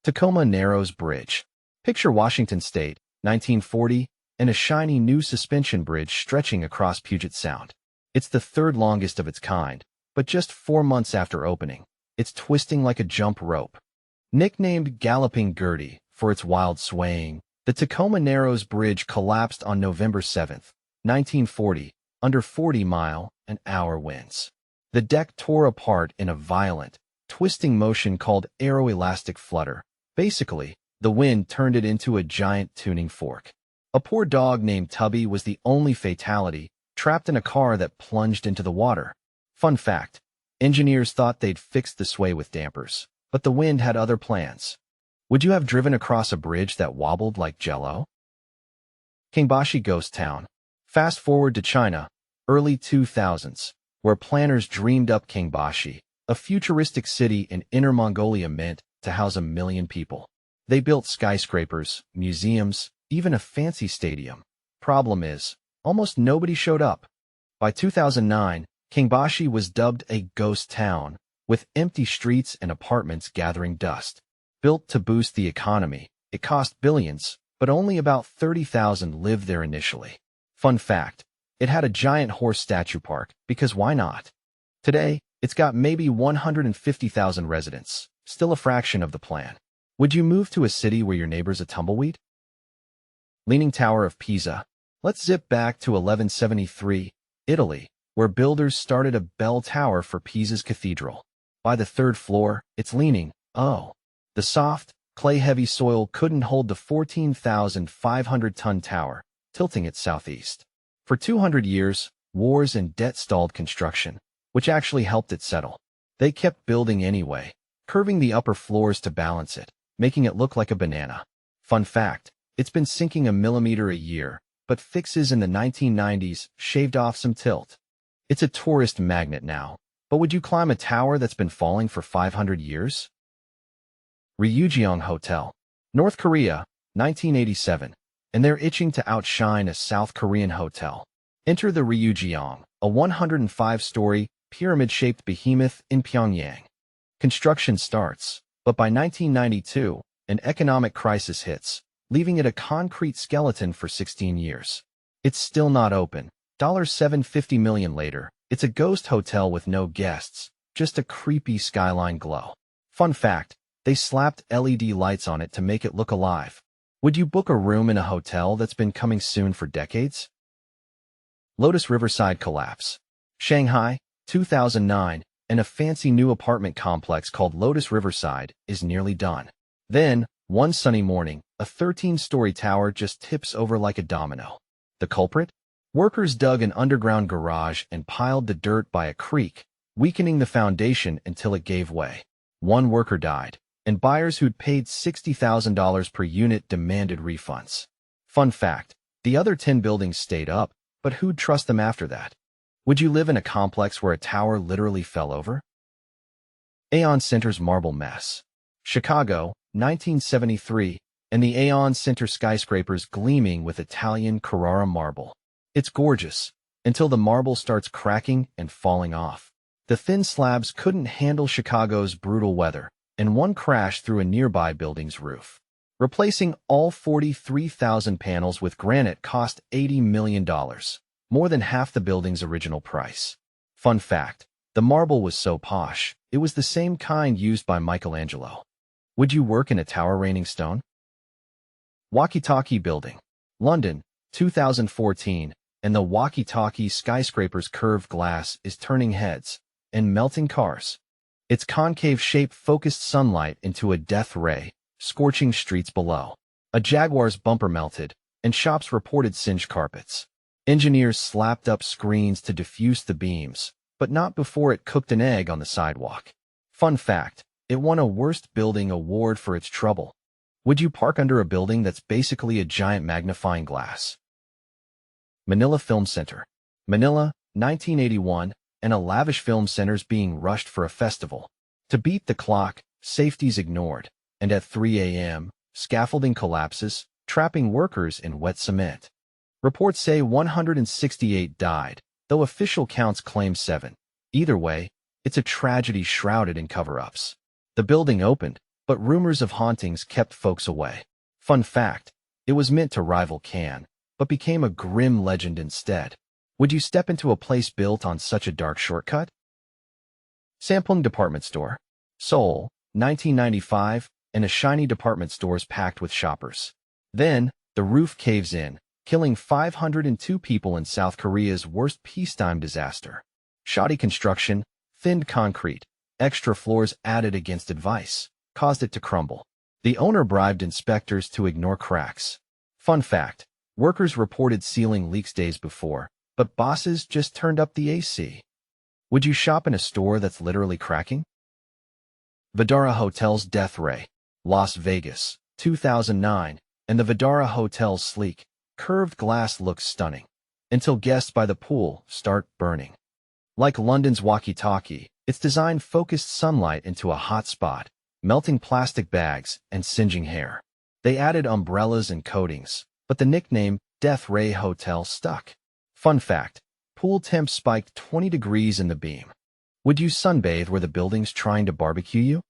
Tacoma Narrows Bridge. Picture Washington State, 1940, and a shiny new suspension bridge stretching across Puget Sound. It's the third longest of its kind, but just 4 months after opening, it's twisting like a jump rope. Nicknamed Galloping Gertie for its wild swaying, the Tacoma Narrows Bridge collapsed on November 7, 1940, under 40-mile-an-hour winds. The deck tore apart in a violent, twisting motion called aeroelastic flutter. Basically, the wind turned it into a giant tuning fork. A poor dog named Tubby was the only fatality, trapped in a car that plunged into the water. Fun fact, engineers thought they'd fixed the sway with dampers, but the wind had other plans. Would you have driven across a bridge that wobbled like jello? Kangbashi Ghost Town. Fast forward to China, early 2000s, where planners dreamed up Kangbashi, a futuristic city in Inner Mongolia meant to house 1 million people. They built skyscrapers, museums, even a fancy stadium. Problem is, almost nobody showed up. By 2009, Kangbashi was dubbed a ghost town, with empty streets and apartments gathering dust. Built to boost the economy, it cost billions, but only about 30,000 lived there initially. Fun fact, it had a giant horse statue park, because why not? Today, it's got maybe 150,000 residents, still a fraction of the plan. Would you move to a city where your neighbor's a tumbleweed? Leaning Tower of Pisa. Let's zip back to 1173, Italy, where builders started a bell tower for Pisa's cathedral. By the 3rd floor, it's leaning. Oh, the soft, clay-heavy soil couldn't hold the 14,500-ton tower, tilting it southeast. For 200 years, wars and debt stalled construction, which actually helped it settle. They kept building anyway, curving the upper floors to balance it, making it look like a banana. Fun fact, it's been sinking 1 millimeter a year, but fixes in the 1990s shaved off some tilt. It's a tourist magnet now, but would you climb a tower that's been falling for 500 years? Ryugyong Hotel. North Korea, 1987, and they're itching to outshine a South Korean hotel. Enter the Ryugyong, a 105-story, pyramid-shaped behemoth in Pyongyang. Construction starts, but by 1992, an economic crisis hits, leaving it a concrete skeleton for 16 years. It's still not open. $750 million later, it's a ghost hotel with no guests, just a creepy skyline glow. Fun fact, they slapped LED lights on it to make it look alive. Would you book a room in a hotel that's been coming soon for decades? Lotus Riverside collapse. Shanghai, 2009, and a fancy new apartment complex called Lotus Riverside is nearly done. Then, one sunny morning, a 13-story tower just tips over like a domino. The culprit? Workers dug an underground garage and piled the dirt by a creek, weakening the foundation until it gave way. One worker died, and buyers who'd paid $60,000 per unit demanded refunds. Fun fact, the other 10 buildings stayed up, but who'd trust them after that? Would you live in a complex where a tower literally fell over? Aeon Center's marble mess. Chicago, 1973, and the Aeon Center skyscrapers gleaming with Italian Carrara marble. It's gorgeous, until the marble starts cracking and falling off. The thin slabs couldn't handle Chicago's brutal weather, and one crashed through a nearby building's roof. Replacing all 43,000 panels with granite cost $80 million, more than half the building's original price. Fun fact, the marble was so posh, it was the same kind used by Michelangelo. Would you work in a tower raining stone? Walkie-Talkie Building. London, 2014, and the Walkie-Talkie skyscraper's curved glass is turning heads and melting cars. Its concave shape focused sunlight into a death ray, scorching streets below. A Jaguar's bumper melted, and shops reported singed carpets. Engineers slapped up screens to diffuse the beams, but not before it cooked an egg on the sidewalk. Fun fact, it won a Worst Building award for its trouble. Would you park under a building that's basically a giant magnifying glass? Manila Film Center. Manila, 1981, and a lavish film center's being rushed for a festival. To beat the clock, safety's ignored, and at 3 a.m., scaffolding collapses, trapping workers in wet cement. Reports say 168 died, though official counts claim 7. Either way, it's a tragedy shrouded in cover-ups. The building opened, but rumors of hauntings kept folks away. Fun fact, it was meant to rival Cannes, but became a grim legend instead. Would you step into a place built on such a dark shortcut? Sampoong Department Store, Seoul, 1995, and a shiny department stores packed with shoppers. Then, the roof caves in, killing 502 people in South Korea's worst peacetime disaster. Shoddy construction, thinned concrete, extra floors added against advice, caused it to crumble. The owner bribed inspectors to ignore cracks. Fun fact, workers reported ceiling leaks days before, but bosses just turned up the AC. Would you shop in a store that's literally cracking? Vdara Hotel's Death Ray, Las Vegas, 2009, and the Vdara Hotel's sleek, curved glass looks stunning, until guests by the pool start burning. Like London's Walkie-Talkie, its design focused sunlight into a hot spot, melting plastic bags and singeing hair. They added umbrellas and coatings, but the nickname Death Ray Hotel stuck. Fun fact, pool temps spiked 20 degrees in the beam. Would you sunbathe where the building's trying to barbecue you?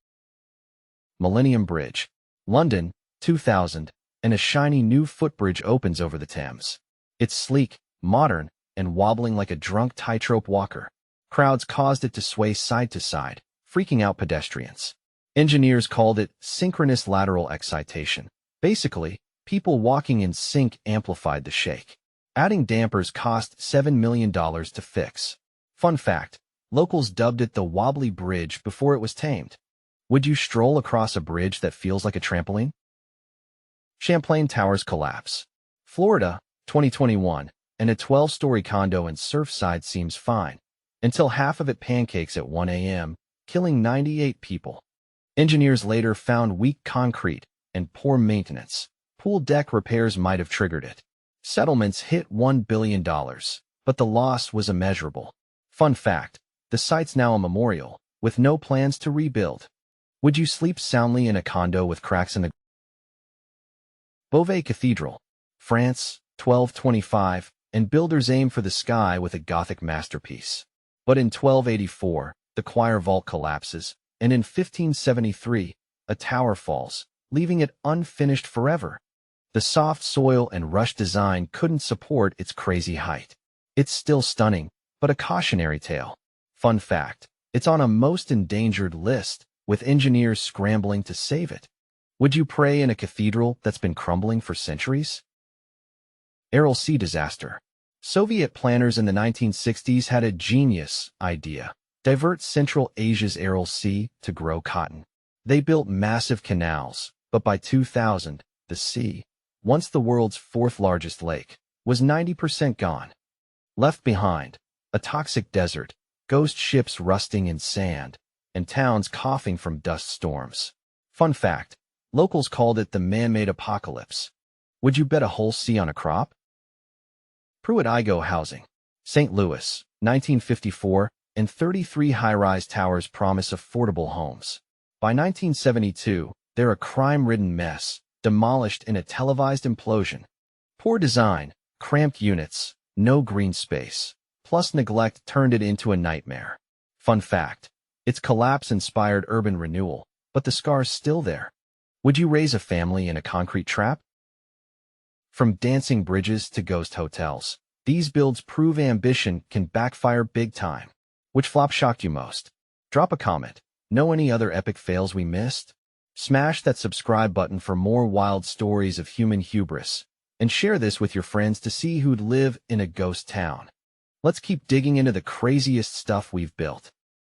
Millennium Bridge, London, 2000, and a shiny new footbridge opens over the Thames. It's sleek, modern, and wobbling like a drunk tightrope walker. Crowds caused it to sway side to side, freaking out pedestrians. Engineers called it synchronous lateral excitation. Basically, people walking in sync amplified the shake. Adding dampers cost $7 million to fix. Fun fact, locals dubbed it the wobbly bridge before it was tamed. Would you stroll across a bridge that feels like a trampoline? Champlain Towers collapse. Florida, 2021, and a 12-story condo in Surfside seems fine, until half of it pancakes at 1 a.m., killing 98 people. Engineers later found weak concrete and poor maintenance. Pool deck repairs might have triggered it. Settlements hit $1 billion, but the loss was immeasurable. Fun fact, the site's now a memorial, with no plans to rebuild. Would you sleep soundly in a condo with cracks in the Beauvais Cathedral, France, 1225, and builders aim for the sky with a Gothic masterpiece. But in 1284, the choir vault collapses, and in 1573, a tower falls, leaving it unfinished forever. The soft soil and rush design couldn't support its crazy height. It's still stunning, but a cautionary tale. Fun fact, it's on a most endangered list, with engineers scrambling to save it. Would you pray in a cathedral that's been crumbling for centuries? Aral Sea Disaster. Soviet planners in the 1960s had a genius idea: divert Central Asia's Aral Sea to grow cotton. They built massive canals, but by 2000, the sea, once the world's fourth-largest lake, was 90% gone. Left behind, a toxic desert, ghost ships rusting in sand, and towns coughing from dust storms. Fun fact, locals called it the man-made apocalypse. Would you bet a whole sea on a crop? Pruitt-Igoe Housing, St. Louis, 1954, and 33 high-rise towers promise affordable homes. By 1972, they're a crime-ridden mess, demolished in a televised implosion. Poor design, cramped units, no green space, plus neglect turned it into a nightmare. Fun fact, its collapse inspired urban renewal, but the scar's still there. Would you raise a family in a concrete trap? From dancing bridges to ghost hotels, these builds prove ambition can backfire big time. Which flop shocked you most? Drop a comment. Know any other epic fails we missed? Smash that subscribe button for more wild stories of human hubris, and share this with your friends to see who'd live in a ghost town. Let's keep digging into the craziest stuff we've built.